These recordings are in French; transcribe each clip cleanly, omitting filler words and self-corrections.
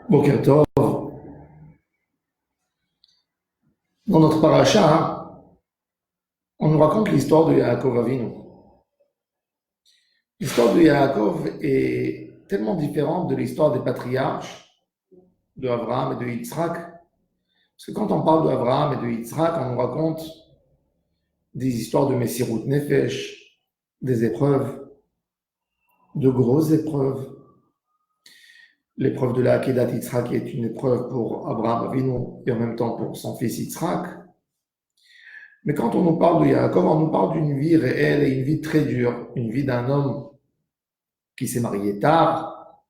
Boker Tov. Dans notre paracha, on nous raconte l'histoire de Yaakov Avinu. L'histoire de Yaakov est tellement différente de l'histoire des patriarches, de Abraham et de Yitzhak. Parce que quand on parle d'Abraham et de Yitzhak, on nous raconte des histoires de Messirut Nefesh, des épreuves, de grosses épreuves. L'épreuve de la Akedat Yitzhak est une épreuve pour Abraham Avinu et en même temps pour son fils Yitzhak. Mais quand on nous parle de Yaakov, on nous parle d'une vie réelle et une vie très dure, une vie d'un homme qui s'est marié tard,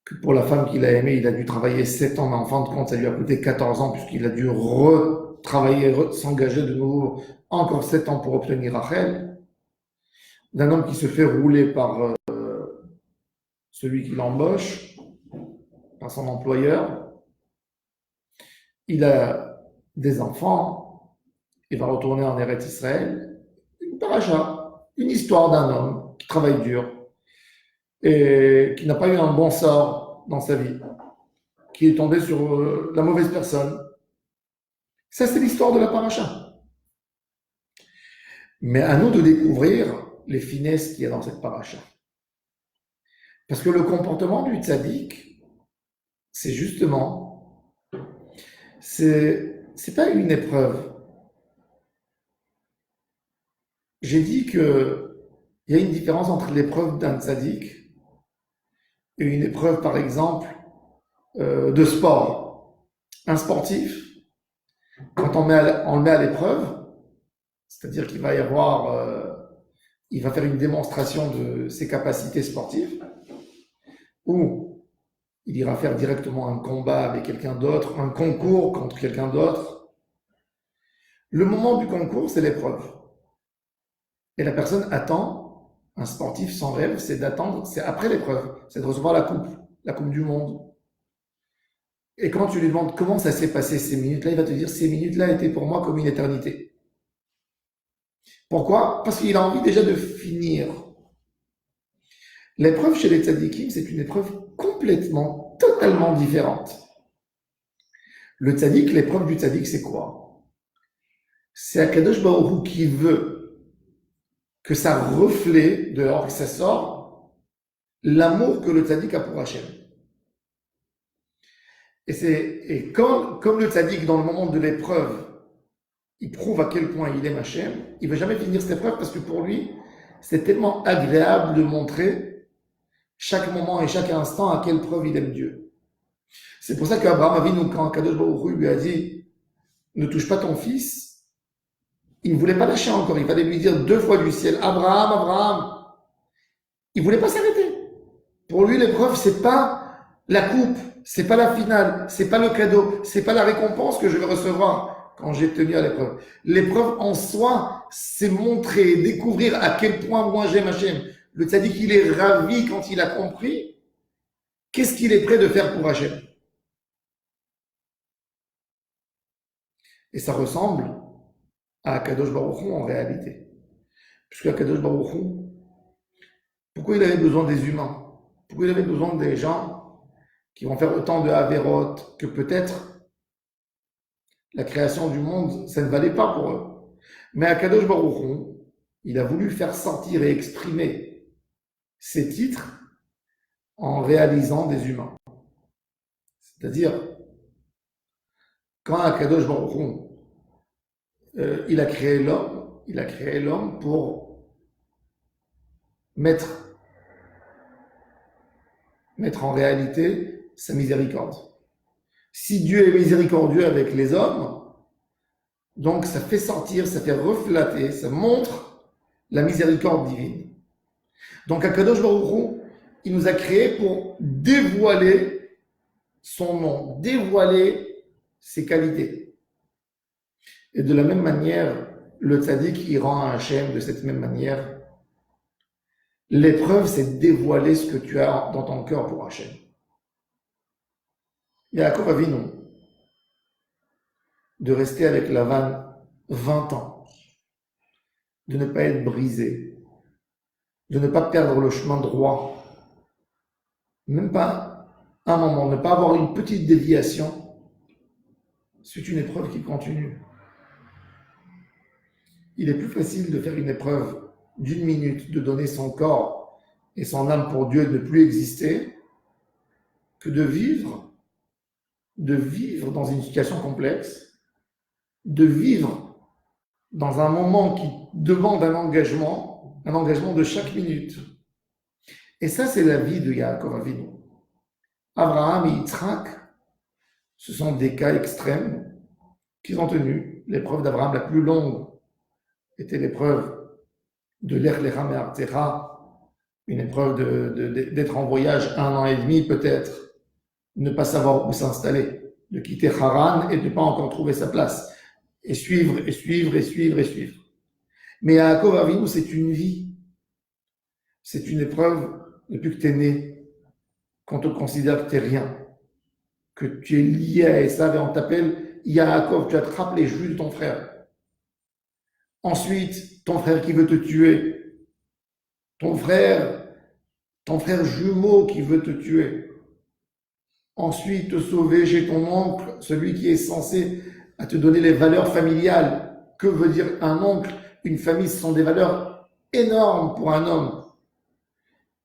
que pour la femme qu'il a aimée, il a dû travailler 7 ans, mais en fin de compte, ça lui a coûté 14 ans, puisqu'il a dû retravailler, s'engager de nouveau encore 7 ans pour obtenir Rachel, d'un homme qui se fait rouler par celui qui l'embauche, par son employeur. Il a des enfants, il va retourner en Eretz Israël, une paracha, une histoire d'un homme qui travaille dur et qui n'a pas eu un bon sort dans sa vie, qui est tombé sur la mauvaise personne. Ça, c'est l'histoire de la paracha. Mais à nous de découvrir les finesses qu'il y a dans cette paracha. Parce que le comportement du tzaddik, c'est justement, c'est pas une épreuve. J'ai dit qu'il y a une différence entre l'épreuve d'un tzaddik et une épreuve, par exemple, de sport. Un sportif, quand on le met à l'épreuve, c'est-à-dire qu'il va y avoir, il va faire une démonstration de ses capacités sportives, ou il ira faire directement un combat avec quelqu'un d'autre, un concours contre quelqu'un d'autre. Le moment du concours, c'est l'épreuve. Et la personne attend, un sportif, son rêve, c'est d'attendre, c'est après l'épreuve, c'est de recevoir la coupe du monde. Et quand tu lui demandes comment ça s'est passé ces minutes-là, il va te dire ces minutes-là étaient pour moi comme une éternité. Pourquoi? Parce qu'il a envie déjà de finir. L'épreuve chez les tzadikim, c'est une épreuve complètement, totalement différente. Le tzadik, l'épreuve du tzadik, c'est quoi? C'est Akadosh Baruch Hu qui veut que ça reflète dehors, que ça sort, l'amour que le tzadik a pour Hachem. Et comme le tzadik, dans le moment de l'épreuve, il prouve à quel point il aime Hachem, il ne va jamais finir cette épreuve parce que pour lui, c'est tellement agréable de montrer chaque moment et chaque instant à quelle preuve il aime Dieu. C'est pour ça qu'Abraham Avinu, quand Kadosh Baruch Hu lui a dit ne touche pas ton fils, il ne voulait pas lâcher encore, il fallait lui dire 2 fois du ciel Abraham, Abraham. Il ne voulait pas s'arrêter. Pour lui, l'épreuve, c'est pas la coupe, c'est pas la finale, c'est pas le cadeau, c'est pas la récompense que je vais recevoir quand j'ai tenu à l'épreuve. L'épreuve en soi, c'est montrer, découvrir à quel point moi j'aime Hachem. Le tzaddik, il est ravi quand il a compris qu'est-ce qu'il est prêt de faire pour Hachem. Et ça ressemble à Kadosh Baruch Hu en réalité. Puisque Kadosh Baruch Hu, pourquoi il avait besoin des humains? Pourquoi il avait besoin des gens qui vont faire autant de Averot que peut-être la création du monde, ça ne valait pas pour eux. Mais à Kadosh Baruch Hu, il a voulu faire sortir et exprimer ses titres en réalisant des humains. C'est-à-dire, quand Akadosh Baruch Hu, il a créé l'homme pour mettre en réalité sa miséricorde. Si Dieu est miséricordieux avec les hommes, donc ça fait sortir, ça fait refléter, ça montre la miséricorde divine. Donc Akadosh Baruch Hu, il nous a créés pour dévoiler son nom, dévoiler ses qualités. Et de la même manière, le tzaddik, il rend à Hachem de cette même manière. L'épreuve, c'est dévoiler ce que tu as dans ton cœur pour Hachem. Yaakov Avinu, de rester avec Lavan 20 ans, de ne pas être brisé, de ne pas perdre le chemin droit, même pas un moment, ne pas avoir une petite déviation, c'est une épreuve qui continue. Il est plus facile de faire une épreuve d'une minute, de donner son corps et son âme pour Dieu, de ne plus exister, que de vivre dans une situation complexe, de vivre dans un moment qui demande un engagement de chaque minute. Et ça, c'est la vie de Yaakov Avinu. Abraham et Yitzhak, ce sont des cas extrêmes qu'ils ont tenus. L'épreuve d'Abraham la plus longue était l'épreuve de l'Ech Lecha Me'artzecha, une épreuve d'être en voyage 1 an et demi peut-être, ne pas savoir où s'installer, de quitter Haran et de ne pas encore trouver sa place, et suivre. Mais Yaakov Avinu, c'est une vie, c'est une épreuve depuis que tu es né, qu'on te considère que tu n'es rien, que tu es lié à Esav et on t'appelle Yaakov, tu attrapes les joues de ton frère. Ensuite, ton frère qui veut te tuer, ton frère jumeau qui veut te tuer. Ensuite, te sauver chez ton oncle, celui qui est censé à te donner les valeurs familiales. Que veut dire un oncle? Une famille, ce sont des valeurs énormes pour un homme.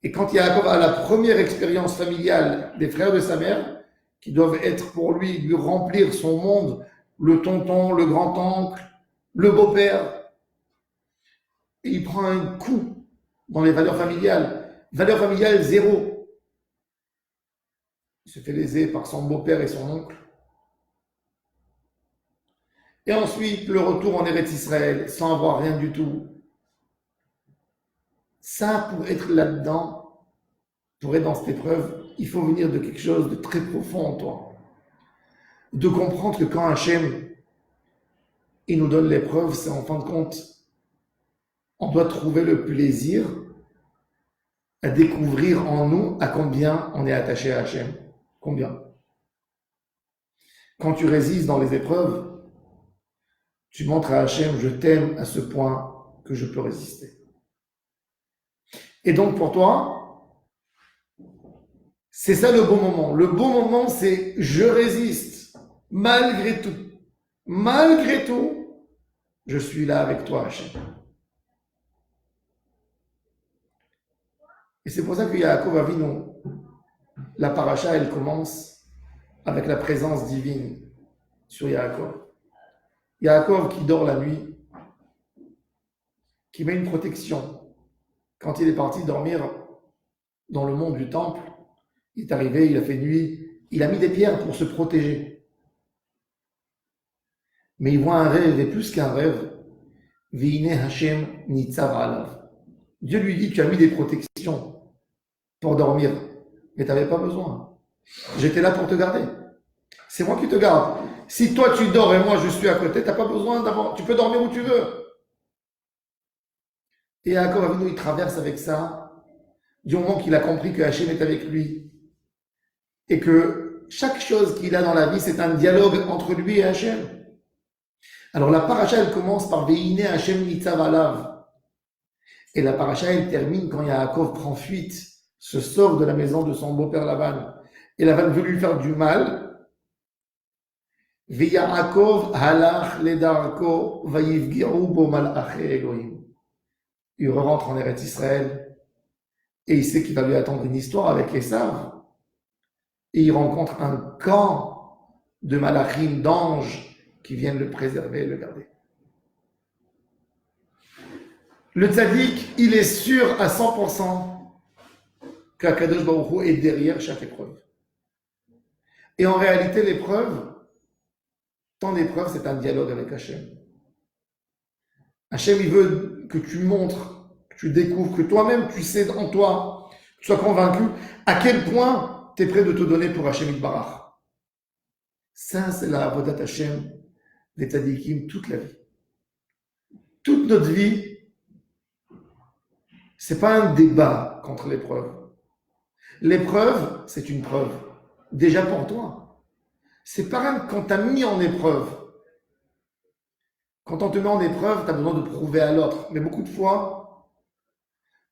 Et quand Yaakov a la première expérience familiale des frères de sa mère, qui doivent être pour lui remplir son monde, le tonton, le grand-oncle, le beau-père, et il prend un coup dans les valeurs familiales. Valeurs familiales zéro. Il se fait léser par son beau-père et son oncle. Et ensuite, le retour en Eretz Israël, sans avoir rien du tout. Ça, pour être là-dedans, pour être dans cette épreuve, il faut venir de quelque chose de très profond en toi. De comprendre que quand Hachem, il nous donne l'épreuve, c'est en fin de compte, on doit trouver le plaisir à découvrir en nous à combien on est attaché à Hachem. Combien? Quand tu résistes dans les épreuves, tu montres à Hachem, je t'aime à ce point que je peux résister. Et donc pour toi, c'est ça le bon moment. Le bon moment, c'est je résiste. Malgré tout, je suis là avec toi, Hachem. Et c'est pour ça que Yaakov Avinu, la paracha, elle commence avec la présence divine sur Yaakov. Yaakov qui dort la nuit, qui met une protection. Quand il est parti dormir dans le monde du temple, il est arrivé, il a fait nuit, il a mis des pierres pour se protéger. Mais il voit un rêve, et plus qu'un rêve, Veine Hashem nitzav alav. Dieu lui dit, tu as mis des protections pour dormir, mais tu n'avais pas besoin. J'étais là pour te garder. C'est moi qui te garde. Si toi tu dors et moi je suis à côté, tu n'as pas besoin d'avoir. Tu peux dormir où tu veux. Et Yaakov Avinu, il traverse avec ça, du moment qu'il a compris que Hachem est avec lui. Et que chaque chose qu'il a dans la vie, c'est un dialogue entre lui et Hachem. Alors la paracha, elle commence par Veine Hachem nitzav alav. Et la paracha, elle termine quand Yaakov prend fuite, se sort de la maison de son beau-père Lavan. Et Lavan veut lui faire du mal. Ve'Yaakov halach ledarko vayivgi'u bo malachei Elohim. Il rentre en Eretz Israël et il sait qu'il va lui attendre une histoire avec Esav. Et il rencontre un camp de malachim, d'anges qui viennent le préserver et le garder. Le tzaddik, il est sûr à 100% qu'Akadosh Baruch Hu est derrière chaque épreuve. Et en réalité, ton épreuve, c'est un dialogue avec Hachem. Hachem, il veut que tu montres, que tu découvres, que toi-même, tu sais en toi, que tu sois convaincu à quel point tu es prêt de te donner pour Hachem Yitbarach. Ça, c'est la avodat Hachem des tzadikim toute la vie. Toute notre vie, c'est pas un débat contre l'épreuve. L'épreuve, c'est une preuve. Déjà pour toi. C'est pareil quand tu as mis en épreuve. Quand on te met en épreuve, tu as besoin de prouver à l'autre. Mais beaucoup de fois,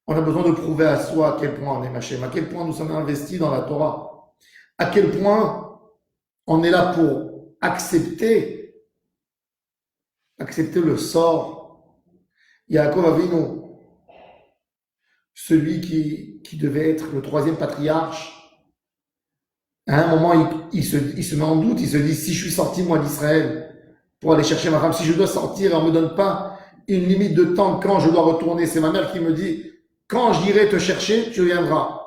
on a besoin de prouver à soi à quel point on est Hachem, à quel point nous sommes investis dans la Torah, à quel point on est là pour accepter le sort. Yaakov Avinu, celui qui devait être le troisième patriarche, à un moment, il se met en doute, il se dit, si je suis sorti, moi, d'Israël, pour aller chercher ma femme, si je dois sortir et on ne me donne pas une limite de temps quand je dois retourner, c'est ma mère qui me dit, quand j'irai te chercher, tu viendras.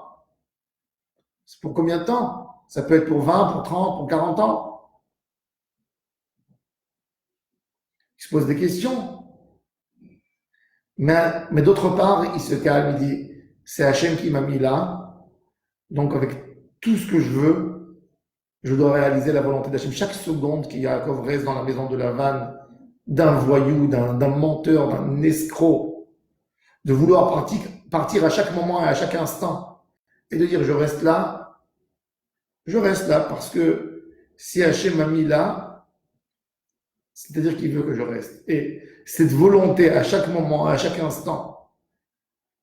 C'est pour combien de temps? Ça peut être pour 20, pour 30, pour 40 ans. Il se pose des questions. Mais d'autre part, il se calme, il dit, c'est Hachem qui m'a mis là, donc avec tout ce que je dois réaliser la volonté d'Hachem. Chaque seconde qu'il y a Yaakov reste dans la maison de Lavan, d'un voyou, d'un menteur, d'un escroc, de vouloir partir à chaque moment et à chaque instant, et de dire je reste là parce que si Hachem m'a mis là, c'est-à-dire qu'il veut que je reste. Et cette volonté à chaque moment, à chaque instant,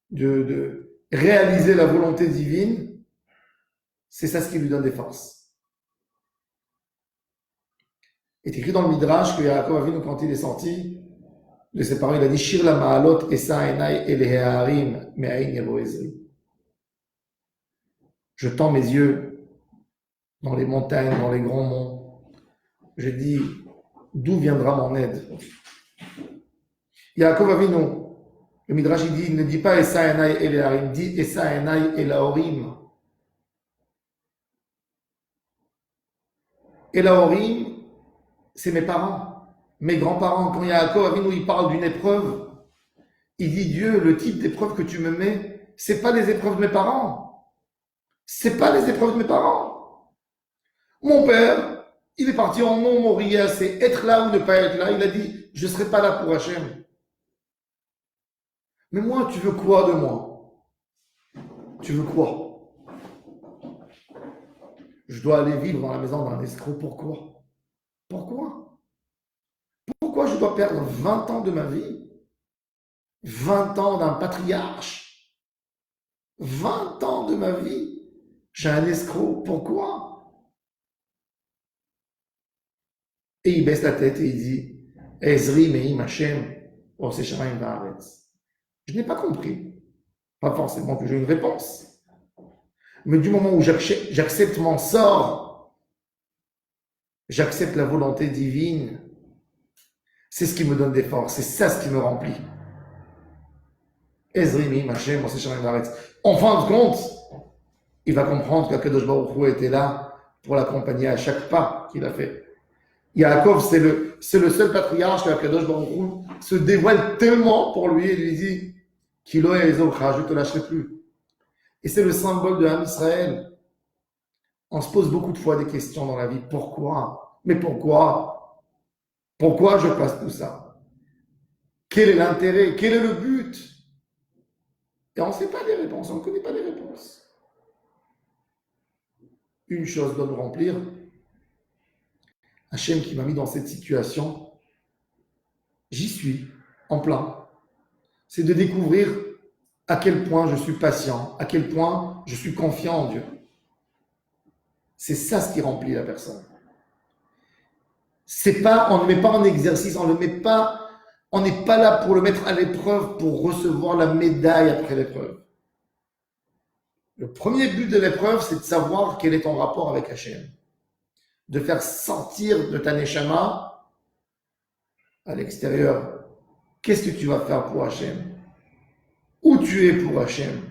de réaliser la volonté divine, c'est ça ce qui lui donne des forces. Il est écrit dans le Midrash que Yaakov Avinu, quand il est sorti de ses parents, il a dit Shir la ma'alot esa enai el he'arim me'ain yavo ezri. Je tends mes yeux dans les montagnes, dans les grands monts. Je dis d'où viendra mon aide? Yaakov Avinu, le Midrash il dit, il ne dit pas esa enai el he'arim, il dit esa enai el haorim. El haorim, c'est mes parents, mes grands-parents. Quand Yaakov Avinu il parle d'une épreuve, il dit Dieu, le type d'épreuve que tu me mets, c'est pas les épreuves de mes parents. C'est pas les épreuves de mes parents. Mon père, il est parti en Mont Moria, c'est être là ou ne pas être là. Il a dit, je serai pas là pour Hachem. Mais moi, tu veux quoi de moi? Tu veux quoi? Je dois aller vivre dans la maison d'un escroc. Pourquoi? Pourquoi je dois perdre 20 ans de ma vie? 20 ans d'un patriarche? 20 ans de ma vie? J'ai un escroc. Pourquoi? Et il baisse la tête et il dit Ezri me'im Hashem oseh shamayim va'aretz. Je n'ai pas compris. Pas forcément que j'ai une réponse. Mais du moment où j'accepte mon sort, j'accepte la volonté divine, c'est ce qui me donne des forces, c'est ça ce qui me remplit. Ezri me'im Hashem oseh shamayim va'aretz. En fin de compte, il va comprendre qu'Akadosh Baruch Hu était là pour l'accompagner à chaque pas qu'il a fait. Yaakov, c'est le seul patriarche qu'Akadosh Baruch Hu se dévoile tellement pour lui et lui dit Kilo et Ezokha, je ne te lâcherai plus. Et c'est le symbole de Ham Israël. On se pose beaucoup de fois des questions dans la vie. Pourquoi? Mais pourquoi? Pourquoi je passe tout ça? Quel est l'intérêt? Quel est le but? Et on ne sait pas des réponses, on ne connaît pas des réponses. Une chose doit nous remplir. Hachem qui m'a mis dans cette situation, j'y suis, en plein. C'est de découvrir à quel point je suis patient, à quel point je suis confiant en Dieu. C'est ça ce qui remplit la personne. C'est pas, on ne met pas en exercice, on n'est pas là pour le mettre à l'épreuve pour recevoir la médaille après l'épreuve. Le premier but de l'épreuve, c'est de savoir quel est ton rapport avec Hachem. De faire sortir de ta neshama à l'extérieur. Qu'est-ce que tu vas faire pour Hachem? Où tu es pour Hachem?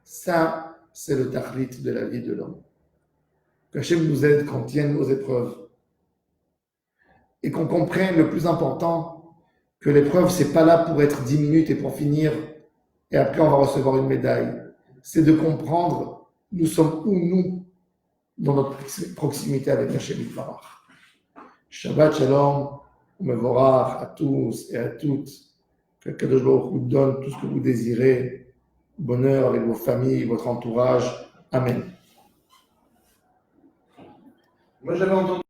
Ça, c'est le tachlit de la vie de l'homme. Qu'Hachem nous aide, qu'on tienne nos épreuves. Et qu'on comprenne le plus important, que l'épreuve, c'est pas là pour être 10 minutes et pour finir, et après on va recevoir une médaille. C'est de comprendre, nous sommes où nous, dans notre proximité avec Hachem Yitbarach. Shabbat Shalom, Mevorach à tous et à toutes. Que Kadosh Baruch Hu donne tout ce que vous désirez. Bonheur avec vos familles, votre entourage. Amen. Moi, j'avais entendu